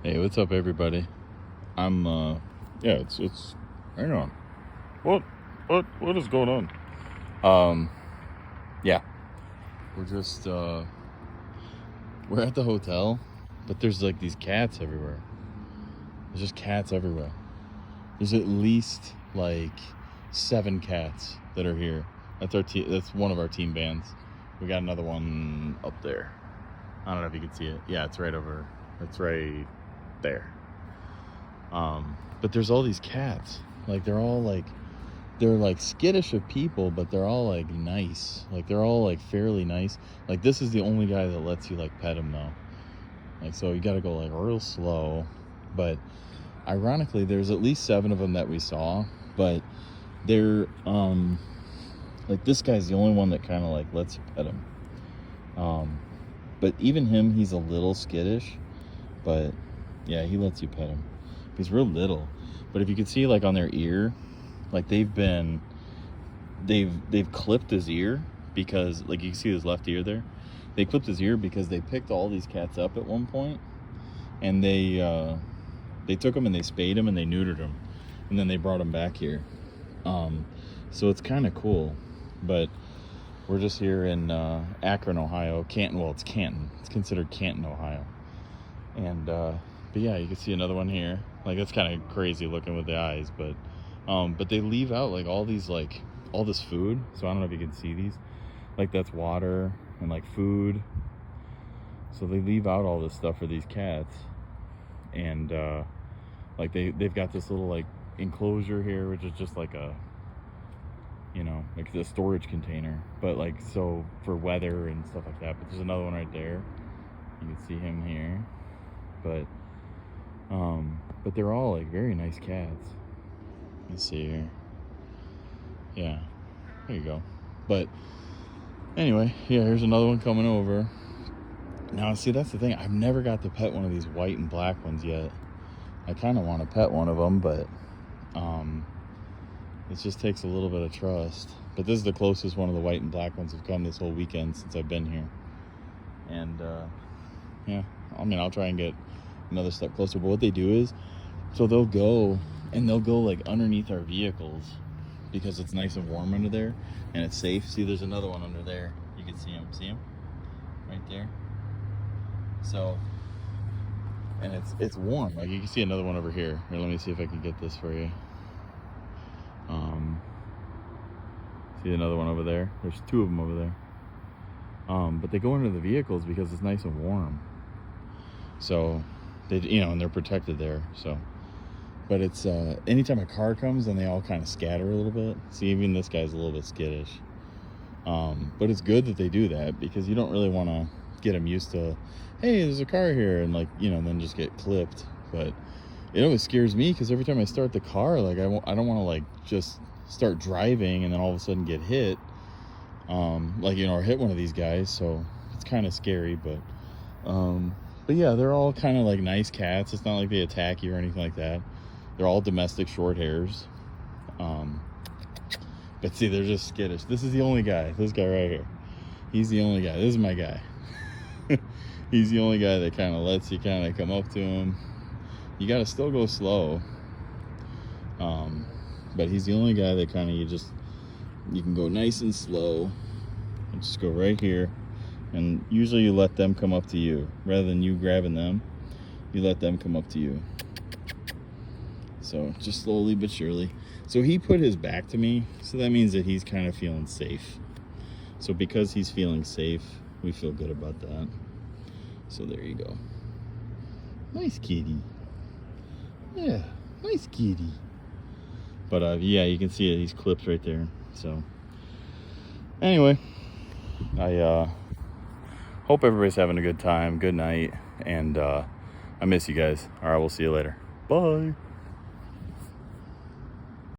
Hey, what's up, everybody? I'm yeah, it's hang on. What is going on? Yeah, we're just we're at the hotel, but there's like these cats everywhere. There's just cats everywhere. There's at least like 7 cats that are here. That's that's one of our team bands. We got another one up there. I don't know if you can see it. Yeah, it's right over. It's right there. But there's all these cats. Like they're like skittish of people, but they're all like nice. Like they're all like fairly nice. Like this is the only guy that lets you like pet him though. Like so you got to go like real slow. But ironically, there's at least 7 of them that we saw. But they're like this guy's the only one that kind of like lets you pet him. But even him, he's a little skittish. But yeah, he lets you pet him. He's real little. But if you could see like on their ear, like they've clipped his ear because like you can see his left ear there. They clipped his ear because they picked all these cats up at one point, and they took them and they spayed them and they neutered them, and then they brought them back here. So it's kind of cool. But we're just here in Akron, Ohio. Canton. Well, it's Canton. It's considered Canton, Ohio. And but yeah, you can see another one here. Like that's kind of crazy looking with the eyes, but they leave out like all these like all this food. So I don't know if you can see these. Like that's water and like food. So they leave out all this stuff for these cats. And like they've got this little like enclosure here, which is just like a, you know, like the storage container, but like so for weather and stuff like that. But there's another one right there. You can see him here. But they're all like very nice cats. Let's see here. Yeah, there you go. But anyway, yeah, here's another one coming over. Now, see, that's the thing. I've never got to pet one of these white and black ones yet. I kind of want to pet one of them, but it just takes a little bit of trust. But this is the closest one of the white and black ones have come this whole weekend since I've been here. And yeah, I mean, I'll try and get another step closer. But what they do is, so they'll go like underneath our vehicles because it's nice and warm under there and it's safe. See, there's another one under there. You can see him right there. So, and it's warm. Like you can see another one over here. Here, let me see if I can get this for you. See another one over there? There's 2 of them over there. But they go into the vehicles because it's nice and warm. So they, you know, and they're protected there. So, but it's anytime a car comes, then they all kind of scatter a little bit. See, even this guy's a little bit skittish. But it's good that they do that because you don't really want to get them used to, hey, there's a car here, and like, you know, then just get clipped. But it always scares me because every time I start the car, like I don't want to like just start driving and then all of a sudden get hit, like, you know, or hit one of these guys. So it's kind of scary. But yeah, they're all kind of like nice cats. It's not like they attack you or anything like that. They're all domestic short hairs. But see, they're just skittish. This is the only guy. This guy right here. He's the only guy. This is my guy. He's the only guy that kind of lets you kind of come up to him. You got to still go slow. But he's the only guy that kind of you can go nice and slow. And just go right here. And usually you let them come up to you. Rather than you grabbing them, you let them come up to you. So just slowly but surely. So he put his back to me. So that means that he's kind of feeling safe. So because he's feeling safe, we feel good about that. So there you go. Nice kitty. Yeah, nice kitty. But yeah, you can see it. He's clipped right there. So anyway, I hope everybody's having a good time. Good night. And I miss you guys. All right, we'll see you later. Bye.